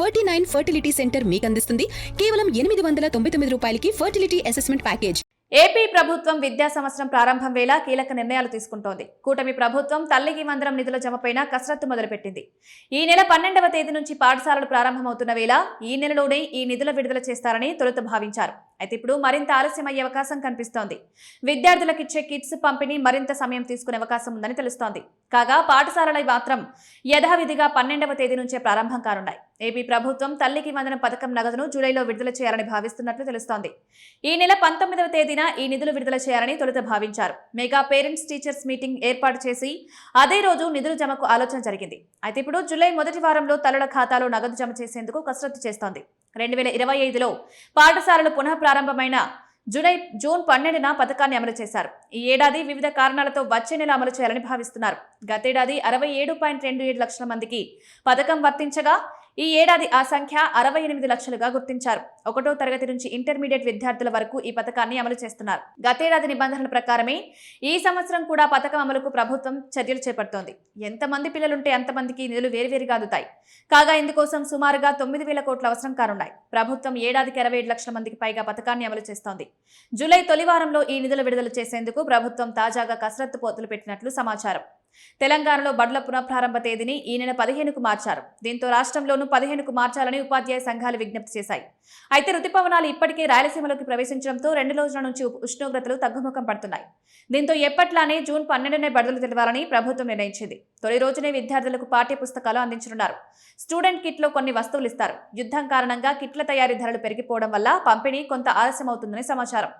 49 fertility centre మీకు అందిస్తుంది కేవలం 899 రూపాయలకి ఫర్టిలిటీ అసెస్మెంట్ ప్యాకేజ్. ఏపీ ప్రభుత్వం విద్యా సంవత్సరం ప్రారంభం వేళ కీలక నిర్ణయాలు తీసుకుంటోంది. కూటమి ప్రభుత్వం తల్లికి వందనం నిధుల జమపైన కసరత్తు మొదలుపెట్టింది. ఈ నెల 12వ తేదీ నుంచి పాఠశాలలు ప్రారంభమవుతున్న వేళ ఈ నెలలోనే ఈ నిధుల విడుదల చేస్తారని తొలుత భావించారు. అయితే ఇప్పుడు మరింత ఆలస్యమయ్యే అవకాశం కనిపిస్తోంది. విద్యార్థులకిచ్చే కిట్స్ పంపిణీ మరింత సమయం తీసుకునే అవకాశం ఉందని తెలుస్తోంది. కాగా పాఠశాలలు మాత్రం యథావిధిగా 12వ తేదీ నుంచే ప్రారంభం కానున్నాయి. ఏపీ ప్రభుత్వం తల్లికి వందనం పథకం నగదును జూలైలో విడుదల చేయాలని భావిస్తున్నట్లు తెలుస్తోంది. ఈ నెల 19వ తేదీన ఈ నిధులు విడుదల చేయాలని తొలుత భావించారు. మెగా పేరెంట్స్ టీచర్స్ మీటింగ్ ఏర్పాటు చేసి అదే రోజు నిధుల జమకు ఆలోచన జరిగింది. అయితే ఇప్పుడు జూలై మొదటి వారంలో తల్లుల ఖాతాలో నగదు జమ చేసేందుకు కసరత్తు చేస్తోంది. 2025లో పాఠశాలలు పునః ప్రారంభమైన జూన్ 12న పథకాన్ని అమలు చేశారు. ఈ ఏడాది వివిధ కారణాలతో వచ్చే నెల అమలు చేయాలని భావిస్తున్నారు. గతేడాది 67.27 లక్షల మందికి పథకం వర్తించగా ఈ ఏడాది ఆ సంఖ్య 68 లక్షలుగా గుర్తించారు. 1వ తరగతి నుంచి ఇంటర్మీడియట్ విద్యార్థుల వరకు ఈ పథకాన్ని అమలు చేస్తున్నారు. గతేడాది నిబంధనల ప్రకారమే ఈ సంవత్సరం కూడా పథకం అమలుకు ప్రభుత్వం చర్యలు చేపడుతోంది. ఎంతమంది పిల్లలుంటే అంతమందికి నిధులు వేరువేరుగా అందుతాయి. కాగా ఇందుకోసం సుమారుగా 9,000 కోట్ల అవసరం కానున్నాయి. ప్రభుత్వం ఏడాదికి 67 లక్షల మందికి పైగా పథకాన్ని అమలు చేస్తోంది. జూలై తొలి వారంలో ఈ నిధులు విడుదల చేసేందుకు ప్రభుత్వం తాజాగా కసరత్తు పోతులు పెట్టినట్లు సమాచారం. తెలంగాణలో బడుల పునఃప్రారంభ తేదీని ఈ నెల 15కు మార్చారు. దీంతో రాష్ట్రంలోనూ 15కు మార్చాలని ఉపాధ్యాయ సంఘాలు విజ్ఞప్తి చేశాయి. అయితే రుతుపవనాలు ఇప్పటికే రాయలసీమలోకి ప్రవేశించడంతో 2 రోజుల నుంచి ఉష్ణోగ్రతలు తగ్గుముఖం పడుతున్నాయి. దీంతో ఎప్పట్లానే జూన్ 12నే బడులు తెలవాలని ప్రభుత్వం నిర్ణయించింది. తొలి రోజునే విద్యార్థులకు పాఠ్య పుస్తకాలు అందించనున్నారు. స్టూడెంట్ కిట్లో కొన్ని వస్తువులు ఇస్తారు. యుద్ధం కారణంగా కిట్ల తయారీ ధరలు పెరిగిపోవడం వల్ల పంపిణీ కొంత ఆలస్యమవుతుందని సమాచారం.